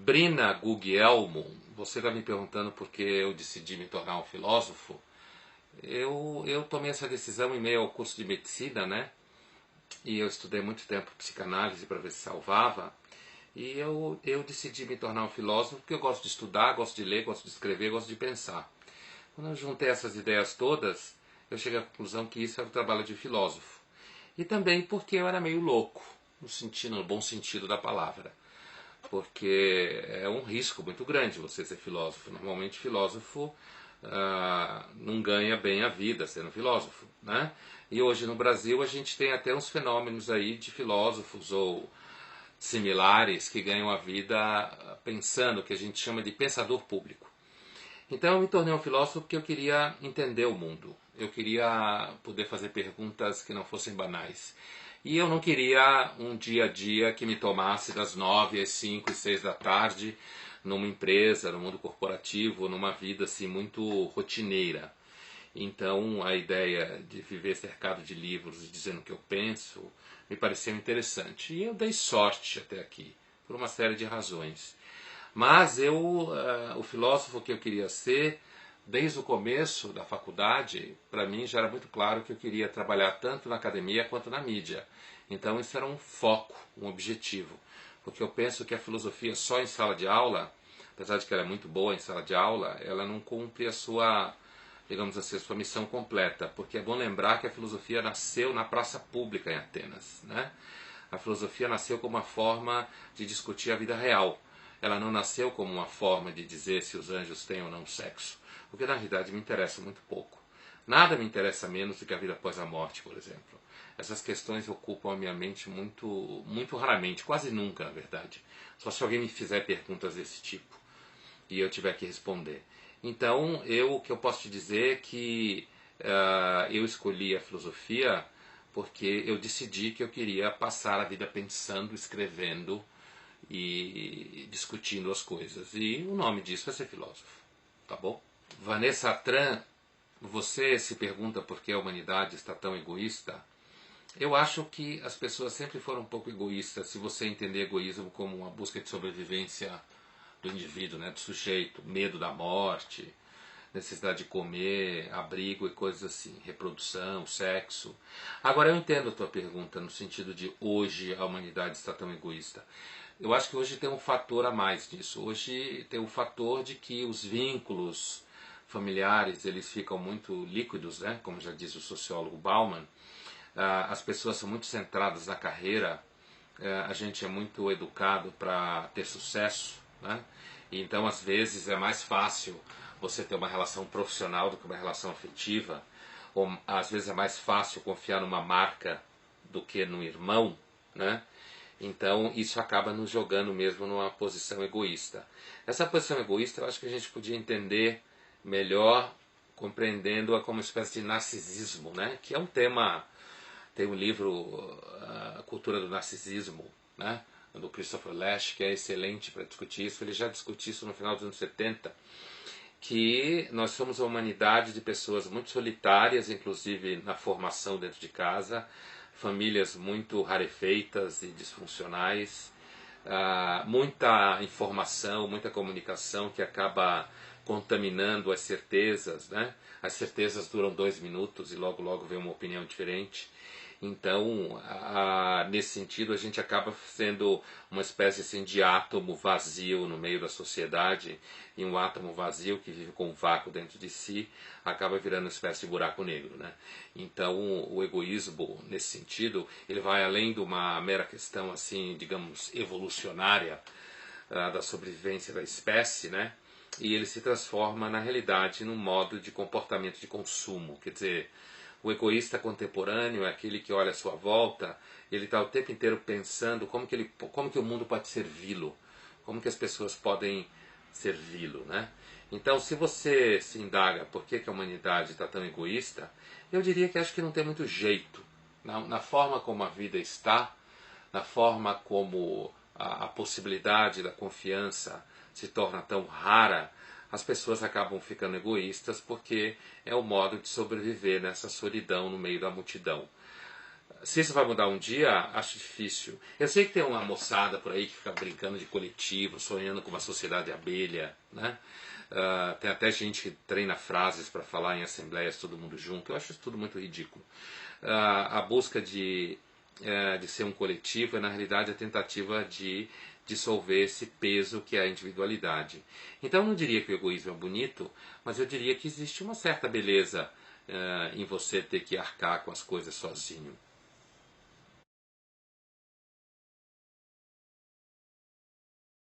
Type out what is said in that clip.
Brina Guglielmo, você está me perguntando por que eu decidi me tornar um filósofo. Eu tomei essa decisão em meio ao curso de medicina, né? E eu estudei muito tempo psicanálise para ver se salvava. E eu decidi me tornar um filósofo porque eu gosto de estudar, gosto de ler, gosto de escrever, gosto de pensar. Quando eu juntei essas ideias todas, eu cheguei à conclusão que isso era o trabalho de filósofo. E também porque eu era meio louco, no bom sentido da palavra. Porque é um risco muito grande você ser filósofo. Normalmente filósofo não ganha bem a vida sendo filósofo, né? E hoje no Brasil a gente tem até uns fenômenos aí de filósofos ou similares que ganham a vida pensando, que a gente chama de pensador público. Então eu me tornei um filósofo porque eu queria entender o mundo. Eu queria poder fazer perguntas que não fossem banais. E eu não queria um dia a dia que me tomasse das 9 às 5 e 6 da tarde numa empresa, no mundo corporativo, numa vida assim muito rotineira. Então a ideia de viver cercado de livros e dizendo o que eu penso me pareceu interessante. E eu dei sorte até aqui, por uma série de razões. Mas o filósofo que eu queria ser, desde o começo da faculdade, para mim já era muito claro que eu queria trabalhar tanto na academia quanto na mídia. Então isso era um foco, um objetivo. Porque eu penso que a filosofia só em sala de aula, apesar de que ela é muito boa em sala de aula, ela não cumpre a sua, digamos assim, a sua missão completa. Porque é bom lembrar que a filosofia nasceu na praça pública em Atenas, né? A filosofia nasceu como uma forma de discutir a vida real. Ela não nasceu como uma forma de dizer se os anjos têm ou não sexo, o que na realidade me interessa muito pouco. Nada me interessa menos do que a vida após a morte, por exemplo. Essas questões ocupam a minha mente muito raramente, quase nunca, na verdade. Só se alguém me fizer perguntas desse tipo e eu tiver que responder. Então, o que eu posso te dizer é que eu escolhi a filosofia porque eu decidi que eu queria passar a vida pensando, escrevendo e discutindo as coisas. E o nome disso é ser filósofo, tá bom? Vanessa Tran, você se pergunta por que a humanidade está tão egoísta? Eu acho que as pessoas sempre foram um pouco egoístas, se você entender egoísmo como uma busca de sobrevivência do indivíduo, né, do sujeito, medo da morte, necessidade de comer, abrigo e coisas assim, reprodução, sexo. Agora eu entendo a tua pergunta no sentido de hoje a humanidade está tão egoísta. Eu acho que hoje tem um fator a mais nisso. Hoje tem o fator de que os vínculos familiares eles ficam muito líquidos, né? Como já diz o sociólogo Bauman. As pessoas são muito centradas na carreira. A gente é muito educado para ter sucesso, né? E então às vezes é mais fácil você ter uma relação profissional do que uma relação afetiva. Ou às vezes é mais fácil confiar numa marca do que num irmão, né? Então isso acaba nos jogando mesmo numa posição egoísta. Essa posição egoísta eu acho que a gente podia entender melhor compreendendo-a como uma espécie de narcisismo, né? Que é um tema, tem um livro, A Cultura do Narcisismo, né? Do Christopher Lasch, que é excelente para discutir isso. Ele já discutiu isso no final dos anos 70, que nós somos uma humanidade de pessoas muito solitárias, inclusive na formação dentro de casa, famílias muito rarefeitas e disfuncionais, muita informação, muita comunicação que acaba contaminando as certezas, né? As certezas duram 2 minutos e logo logo vem uma opinião diferente. Então, nesse sentido, a gente acaba sendo uma espécie assim, de átomo vazio no meio da sociedade, e um átomo vazio que vive com um vácuo dentro de si acaba virando uma espécie de buraco negro, né? Então, o egoísmo, nesse sentido, ele vai além de uma mera questão, assim, digamos, evolucionária da sobrevivência da espécie, né? E ele se transforma, na realidade, num modo de comportamento de consumo, quer dizer, o egoísta contemporâneo é aquele que olha à sua volta, ele está o tempo inteiro pensando como que o mundo pode servi-lo, como que as pessoas podem servi-lo, né? Então, se você se indaga por que a humanidade está tão egoísta, eu diria que acho que não tem muito jeito. Na forma como a vida está, na forma como a possibilidade da confiança se torna tão rara, as pessoas acabam ficando egoístas porque é o modo de sobreviver nessa solidão no meio da multidão. Se isso vai mudar um dia, acho difícil. Eu sei que tem uma moçada por aí que fica brincando de coletivo, sonhando com uma sociedade abelha, né? Tem até gente que treina frases para falar em assembleias, todo mundo junto. Eu acho isso tudo muito ridículo. A busca de ser um coletivo é, na realidade, a tentativa de dissolver esse peso que é a individualidade. Então, eu não diria que o egoísmo é bonito, mas eu diria que existe uma certa beleza em você ter que arcar com as coisas sozinho.